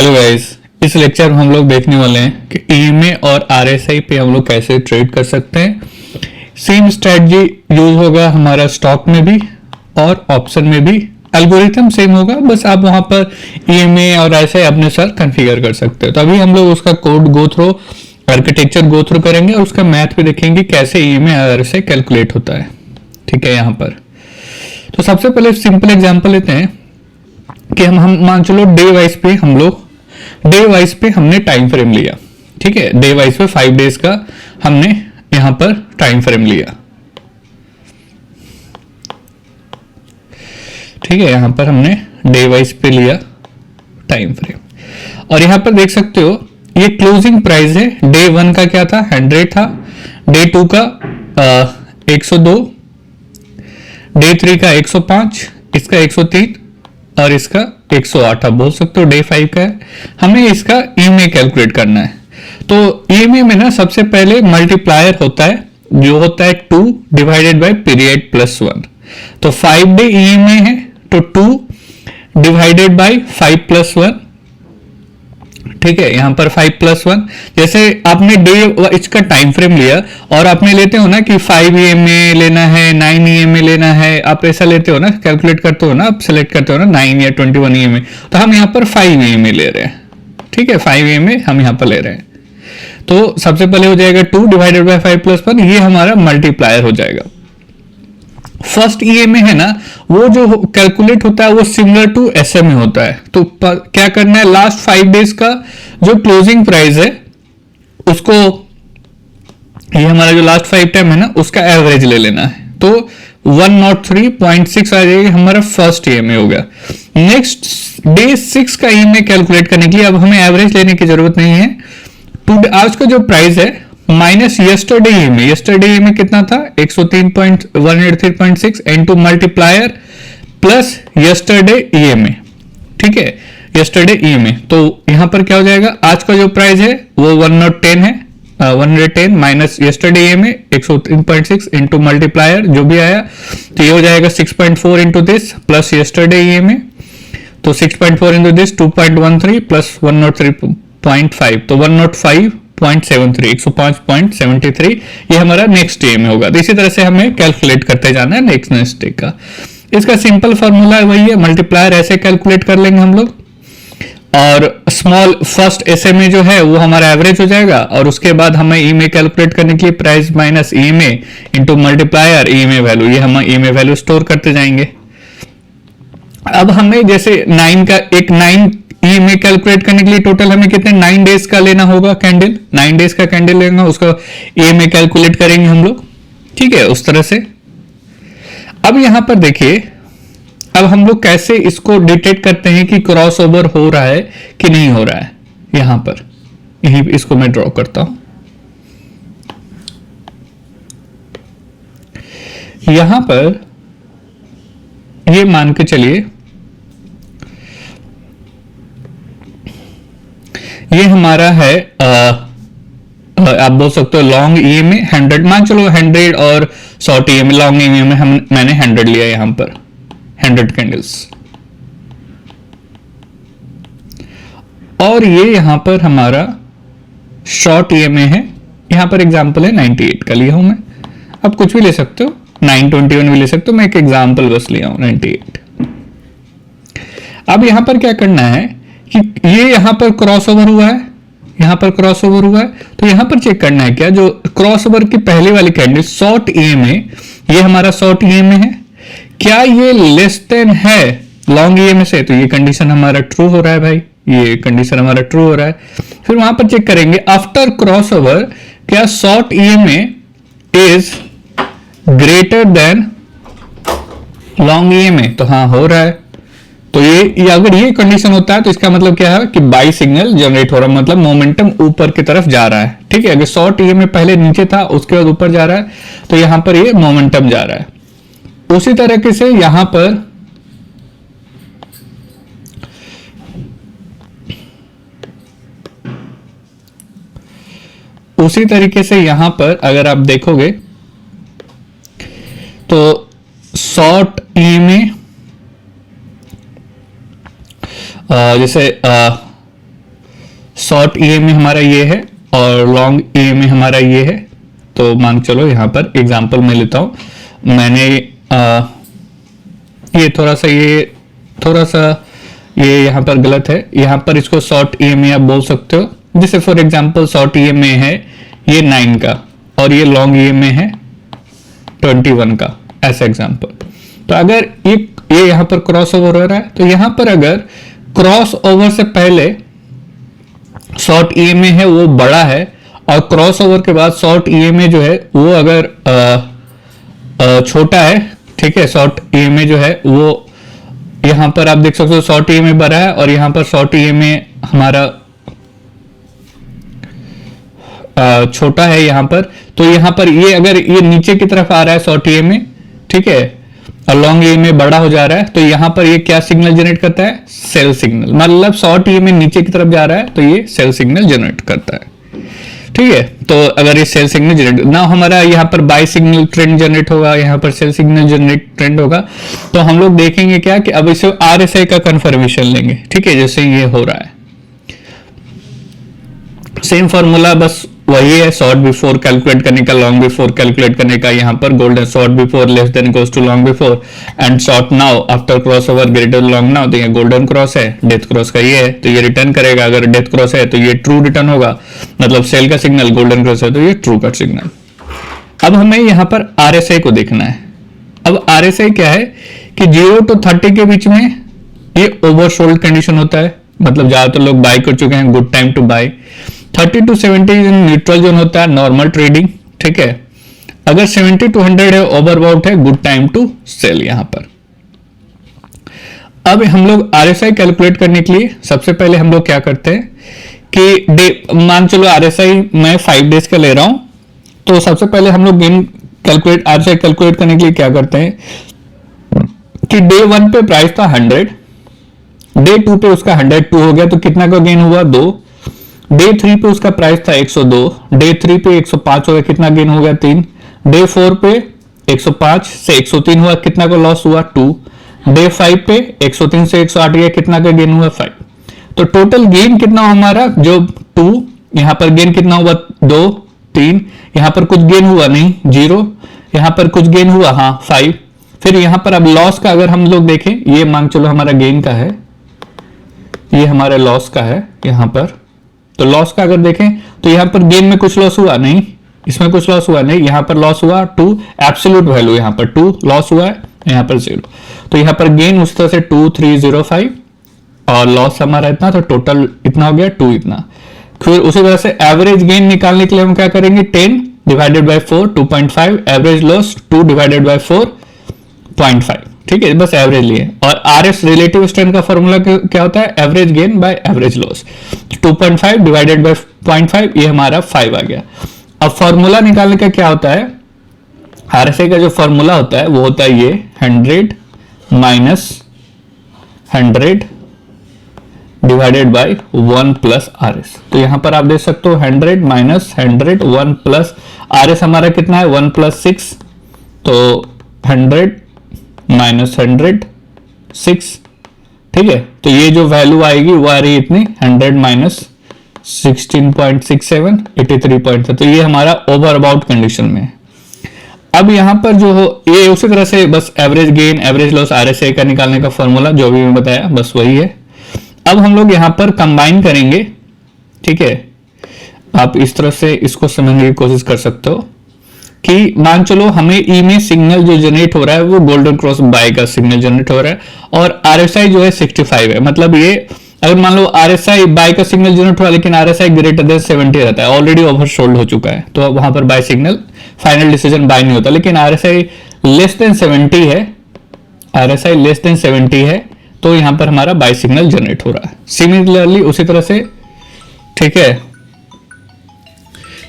Hello guys, इस lecture में हम लोग देखने वाले हैं कि ईएमए और आरएसआई पे हम लोग कैसे ट्रेड कर सकते हैं। सेम स्ट्रेटजी यूज होगा हमारा स्टॉक में भी और ऑप्शन में भी। एल्गोरिथम सेम होगा, बस आप वहां पर ईएमए और आरएसआई अपने साथ कॉन्फ़िगर कर सकते हो। तो अभी हम लोग उसका code go through, architecture go through करेंगे और उसका मैथ भी देखेंगे कैसे ईएमए और आरएसआई कैलकुलेट होता है। ठीक है, यहाँ पर तो सबसे पहले सिंपल एग्जांपल लेते हैं कि हम मान चलो डे वाइज पे हमने टाइम फ्रेम लिया। ठीक है, डे वाइज पे 5 डेज का हमने यहां पर टाइम फ्रेम लिया। ठीक है, यहां पर हमने डे वाइज पे लिया टाइम फ्रेम और यहां पर देख सकते हो ये क्लोजिंग प्राइस है। डे 1 का क्या था, 100 था। डे 2 का 102, डे 3 का 105, इसका 103 और इसका 108 आप बोल सकते हो। डे 5 का है, हमें इसका ईएमए कैलकुलेट करना है। तो ईएमए में ना सबसे पहले मल्टीप्लायर होता है जो होता है 2 डिवाइडेड बाय पीरियड प्लस 1। तो 5 डे ईएमए है तो 2 डिवाइडेड बाय 5 प्लस 1। ठीक है, यहां पर 5 प्लस 1, जैसे आपने डे इसका टाइम फ्रेम लिया और आपने लेते हो ना कि 5 ईएमए लेना है, 9 ईएमए लेना है, आप ऐसा लेते हो ना, कैलकुलेट करते हो ना, आप सेलेक्ट करते हो ना 9 या 21 ईएमए। तो हम यहां पर 5 ईएमए ले रहे हैं। ठीक है, 5 ईएमए हम यहां पर ले रहे हैं। तो सबसे पहले हो जाएगा 2 डिवाइडेड बाय 5 प्लस 1, ये हमारा मल्टीप्लायर हो जाएगा। फर्स्ट ईएमए है ना, वो जो कैलकुलेट होता है वो सिमिलर टू एसएमए होता है। तो क्या करना है, लास्ट 5 डेज का जो क्लोजिंग प्राइस है उसको, ये हमारा जो लास्ट 5 टाइम है ना उसका एवरेज ले लेना है। तो 103.6 आ जाएगा, हमारा फर्स्ट ईएमए हो गया। नेक्स्ट डे 6 का ईएमए कैलकुलेट करने के लिए अब हमें एवरेज लेने की जरूरत नहीं है। आज का जो प्राइस है minus yesterday EMA, yesterday EMA कितना था 103.6 into multiplier plus yesterday EMA. ठीक है, यस्टरडे ईएमए, तो यहां पर क्या हो जाएगा, आज का जो प्राइस है वो 110 है, 110 minus yesterday EMA 103.6 into multiplier जो भी आया, तो ये हो जाएगा 6.4 into this plus yesterday EMA. तो 6.4 इनटू दिस 2.13 प्लस 103.5, तो 105.73 ये हमारा नेक्स्ट ईएमए होगा। तो इसी तरह से हमें कैलकुलेट करते जाना है नेक्स्ट डे का। इसका सिंपल फॉर्मूला वही है, मल्टीप्लायर ऐसे कैलकुलेट कर लेंगे हम लोग और स्मॉल फर्स्ट एसएमए जो है वो हमारा एवरेज हो जाएगा और उसके बाद हमें ईएमए कैलकुलेट करने के लिए price minus EMA into multiplier EMA value, ये हम ईएमए वैल्यू स्टोर करते जाएंगे। अब हमें जैसे 9 ईएमए कैलकुलेट करने के लिए टोटल हमें कितने 9 डेज का लेना होगा कैंडल, 9 डेज का कैंडल लेना, उसका ईएमए कैलकुलेट करेंगे हम लोग। ठीक है, उस तरह से। अब यहां पर देखिए, अब हम लोग कैसे इसको डिटेक्ट करते हैं कि क्रॉस ओवर हो रहा है कि नहीं हो रहा है। यहां पर यही इसको मैं ड्रॉ करता हूं। यहां पर ये मान के चलिए ये हमारा है आप बोल सकते हो लॉन्ग ईएमए 100, मान चलो 100 और शॉर्ट ईएमए। लॉन्ग ईएमए मैंने 100 लिया यहां पर, 100 कैंडल्स। और ये यहां पर हमारा शॉर्ट ईएमए है, यहां पर एग्जांपल है 98 का लिया हूं मैं। आप कुछ भी ले सकते हो, 921 भी ले सकते हो, मैं एक एग्जांपल बस लिया हूं 98। अब यहां पर क्या करना है कि ये यहां पर क्रॉस ओवर हुआ है, यहां पर क्रॉस ओवर हुआ है, तो यहां पर चेक करना है क्या जो क्रॉस ओवर की पहले वाली कैंडल शॉर्ट ईएमए, ये हमारा शॉर्ट ईएमए है, क्या ये लेस देन है लॉन्ग ईएमए से। तो ये कंडीशन हमारा ट्रू हो रहा है भाई, ये कंडीशन हमारा ट्रू हो रहा है। फिर वहां पर चेक करेंगे आफ्टर क्रॉस ओवर क्या short EMA is greater than long EMA, तो हाँ हो रहा है। तो ये अगर ये कंडीशन होता है तो इसका मतलब क्या है कि बाई सिग्नल जनरेट हो रहा है, मतलब मोमेंटम ऊपर की तरफ जा रहा है। ठीक है, अगर शॉर्ट ईएमए पहले नीचे था उसके बाद ऊपर जा रहा है तो यहां पर ये मोमेंटम जा रहा है। उसी तरीके से यहां पर अगर आप देखोगे तो शॉर्ट ईएमए जैसे शॉर्ट ईएमए हमारा ये है और लॉन्ग ईएमए हमारा ये है। तो मान चलो यहाँ पर एग्जांपल मैं लेता हूँ। मैंने ये थोड़ा सा ये यहाँ पर गलत है। यहाँ पर इसको शॉर्ट ईएमए आप बोल सकते हो। जैसे फॉर एग्जांपल शॉर्ट ईएमए है ये 9 का और ये लॉन्ग ईएमए है 21 का, ऐसा एग्जांपल। तो अगर ये यहाँ पर क्रॉस ओवर हो रहा है तो यहाँ पर अगर क्रॉस ओवर से पहले शॉर्ट ईएमए है वो बड़ा है और क्रॉस ओवर के बाद शॉर्ट ईएमए जो है वो अगर छोटा है, ठीक है, शॉर्ट ईएमए जो है वो यहां पर आप देख सकते हो शॉर्ट ईएमए बड़ा है और यहां पर शॉर्ट ईएमए हमारा छोटा है यहां पर। तो यहां पर ये अगर ये नीचे की तरफ आ रहा है शॉर्ट ईएमए, ठीक है, और लॉन्ग ईएमए बड़ा हो जा रहा है, तो यहां पर ये क्या सिग्नल जनरेट करता है? Sell signal. मतलब शॉर्ट ईएमए नीचे की तरफ जा रहा है तो ये सेल सिग्नल जनरेट करता है, ठीक है। तो अगर ये सेल सिग्नल जनरेट ना, हमारा यहाँ पर बाई सिग्नल ट्रेंड जनरेट होगा, यहाँ पर सेल सिग्नल जनरेट ट्रेंड होगा। तो हम लोग देखेंगे क्या कि अब इसे आरएसआई का कंफर्मेशन लेंगे, ठीक है, जैसे ये हो रहा है। सेम फॉर्मूला बस वही है, शॉर्ट बिफोर कैलकुलेट करने का, लॉन्ग बिफोर कैलकुलेट करने का। यहाँ पर golden short before less than equals to long before and short now after cross over greater long now. तो ये गोल्डन क्रॉस है, डेथ क्रॉस का ये है तो ये रिटर्न करेगा। अगर डेथ क्रॉस है तो ये ट्रू रिटर्न होगा, मतलब सेल का सिग्नल। गोल्डन क्रॉस है तो ये ट्रू का सिग्नल। अब हमें यहाँ पर आरएसआई को देखना है। अब आरएसआई क्या है कि 0 to 30 के बीच में ये ओवरसोल्ड कंडीशन होता है, मतलब ज्यादातर लोग बाय कर चुके हैं, good time to buy. 30 to 70 neutral zone होता है, नॉर्मल ट्रेडिंग, ठीक है। अगर 70 to 100 है, ओवरबॉट है, गुड टाइम टू सेल यहां पर। अब हम लोग आरएसआई कैलकुलेट करने के लिए सबसे पहले हम लोग क्या करते हैं कि मान चलो आरएसआई मैं 5 डेज का ले रहा हूं, तो सबसे पहले हम लोग गेन कैलकुलेट आरएसआई कैलकुलेट करने के लिए क्या करते हैं कि डे 1 पे प्राइस था 100, डे 2 पे उसका 102 हो गया तो कितना का गेन हुआ? 2। डे 3 पे उसका प्राइस था 102, डे 3 पे 105 हो गया, कितना गेन हो गया? 3। डे 4 पे 105 से 103 हुआ, कितना का लॉस हुआ? 2। डे 5 पे 103 से 108 गया, कितना का गेन हुआ? 5। तो टोटल गेन कितना हमारा जो 2, यहां पर गेन कितना हुआ? 2, 3, यहां पर कुछ गेन हुआ नहीं, 0, यहां पर कुछ गेन हुआ, हाँ 5। फिर यहां पर अब लॉस का अगर हम लोग देखें, ये मान चलो हमारा गेन का है, ये हमारे लॉस का है यहां पर। तो लॉस का अगर देखें तो यहां पर गेन में कुछ लॉस हुआ नहीं, इसमें कुछ लॉस हुआ नहीं, यहां पर लॉस हुआ 2, एब्सोल्यूट वैल्यू यहां पर 2 लॉस हुआ है, यहां पर 0। तो यहां पर गेन उस तरह से 2305 और लॉस हमारा इतना, तो टोटल इतना हो गया 2 इतना। फिर उसी तरह से एवरेज गेन निकालने के लिए हम क्या करेंगे? 10 divided by 4 2.5, average loss 2 divided by 4 0.5, ठीक है, बस एवरेज लिए। और आरएस रिलेटिव स्ट्रेंथ का फॉर्मूला क्या होता है? Average gain by average loss. 2.5 divided by 0.5, ये हमारा 5 आ गया। अब फॉर्मूला निकालने का क्या होता है? आरएसआई का जो फॉर्मूला होता है वो होता है ये 100 minus 100 divided by 1 plus RS. तो यहां पर आप देख सकते हो 100 माइनस 100 1 प्लस आरएस हमारा कितना है? 1 प्लस 6, तो 100 माइनस 100 6, ठीक है। तो ये जो वैल्यू आएगी वो आ रही है इतनी, 100 माइनस 16.67 83. तो ये हमारा ओवर अबाउट कंडीशन में है। अब यहां पर जो हो ये उसी तरह से बस average gain average loss RSI का निकालने का फॉर्मूला जो भी मैं बताया बस वही है। अब हम लोग यहां पर कंबाइन करेंगे, ठीक है। आप इस तरह से इसको समझने की कोशिश कर सकते हो कि मान चलो हमें ई में सिग्नल जो जनरेट हो रहा है वो गोल्डन क्रॉस बाय का सिग्नल जनरेट हो रहा है और आरएसआई जो है 65 है। मतलब ये अगर मान लो आरएसआई बाय का सिग्नल जनरेट हुआ लेकिन आरएसआई ग्रेटर देन 70 रहता है, ऑलरेडी ओवरसोल्ड हो चुका है, तो वहां पर buy signal final decision buy नहीं होता। लेकिन आरएसआई लेस देन 70 है, आरएसआई लेस देन 70 है, तो यहां पर हमारा बाय सिग्नल जनरेट हो रहा है। सिमिलरली उसी तरह से, ठीक है,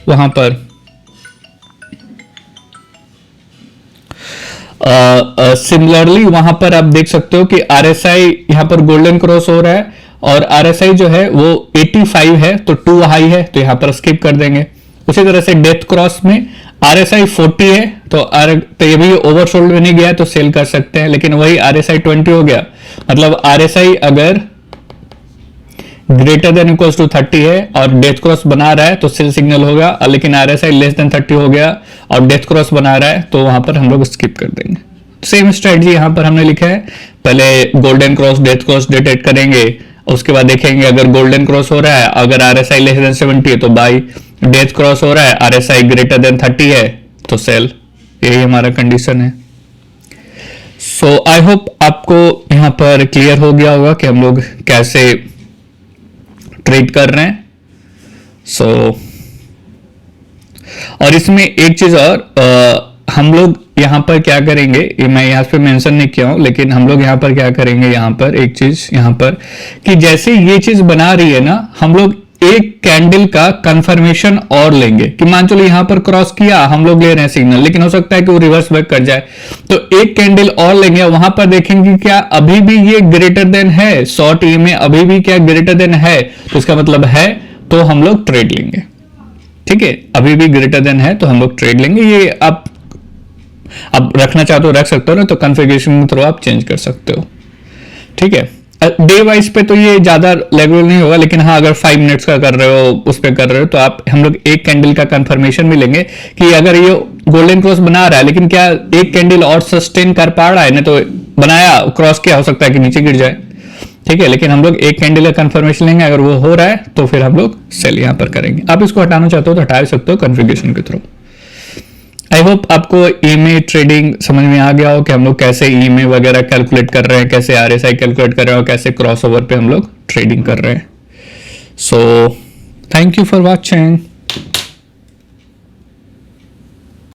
वहां पर सिमिलरली वहां पर आप देख सकते हो कि आरएसआई यहां पर गोल्डन क्रॉस हो रहा है और आरएसआई जो है वो 85 है, तो 2 हाई है, तो यहां पर स्किप कर देंगे। उसी तरह से डेथ क्रॉस में आरएसआई 40 है, तो ये भी ओवरसोल्ड में नहीं गया तो सेल कर सकते हैं, लेकिन वही आरएसआई 20 हो गया। मतलब आरएसआई अगर ग्रेटर देन इक्वल्स टू 30 है और डेथ क्रॉस बना रहा है तो सेल सिग्नल होगा, लेकिन RSI लेस देन 30 हो गया और डेथ क्रॉस बना रहा है तो वहां पर हम लोग स्किप कर देंगे। सेम स्ट्रेटजी यहां पर हमने लिखा है, पहले golden cross death cross detect करेंगे, उसके बाद देखेंगे अगर गोल्डन क्रॉस हो रहा है, अगर RSI लेस देन 70 है तो बाई, डेथ क्रॉस हो रहा है, RSI ग्रेटर देन 30 है तो सेल। यही हमारा कंडीशन है। सो आई होप आपको यहां पर क्लियर हो गया होगा कि हम लोग कैसे ट्रेड कर रहे हैं। सो और इसमें एक चीज और हम लोग यहां पर क्या करेंगे, मैं यहां पे मेंशन नहीं किया हूं, लेकिन हम लोग यहां पर क्या करेंगे, यहां पर एक चीज यहां पर कि जैसे ये चीज बना रही है ना, हम लोग एक कैंडल का कंफर्मेशन और लेंगे कि मान चलो यहां पर क्रॉस किया, हम लोग ले रहे हैं सिग्नल, लेकिन हो सकता है कि वो रिवर्स बैक कर जाए, तो एक कैंडल और लेंगे, वहां पर देखेंगे क्या अभी भी ये ग्रेटर देन है, शॉर्ट ई में अभी भी क्या ग्रेटर देन है, तो इसका मतलब है तो हम लोग ट्रेड लेंगे। ठीक है, अभी भी ग्रेटर देन है तो हम लोग ट्रेड लेंगे। ये आप अब रखना चाहते हो रख सकते हो ना, तो कॉन्फ़िगरेशन के थ्रू आप चेंज कर सकते हो। ठीक है, डे वाइज पे तो ये ज्यादा लेवल नहीं होगा, लेकिन हाँ अगर 5 मिनट्स का कर रहे हो, उस पे कर रहे हो, तो आप हम लोग एक कैंडल का कंफर्मेशन भी लेंगे कि अगर ये गोल्डन क्रॉस बना रहा है, लेकिन क्या एक कैंडल और सस्टेन कर पा रहा है, नहीं तो बनाया क्रॉस किया, हो सकता है कि नीचे गिर जाए। ठीक है, लेकिन हम लोग एक कैंडल का कंफर्मेशन लेंगे, अगर वो हो रहा है तो फिर हम लोग सेल यहां पर करेंगे। आप इसको हटाना चाहते हो तो हटा सकते हो कॉन्फ़िगरेशन के थ्रू। आई होप आपको ईमे ट्रेडिंग समझ में आ गया हो कि हम लोग कैसे ईमे वगैरह कैलकुलेट कर रहे हैं, कैसे RSI कैलकुलेट कर रहे हैं और कैसे क्रॉसओवर पे हम लोग ट्रेडिंग कर रहे हैं। So thank you for watching.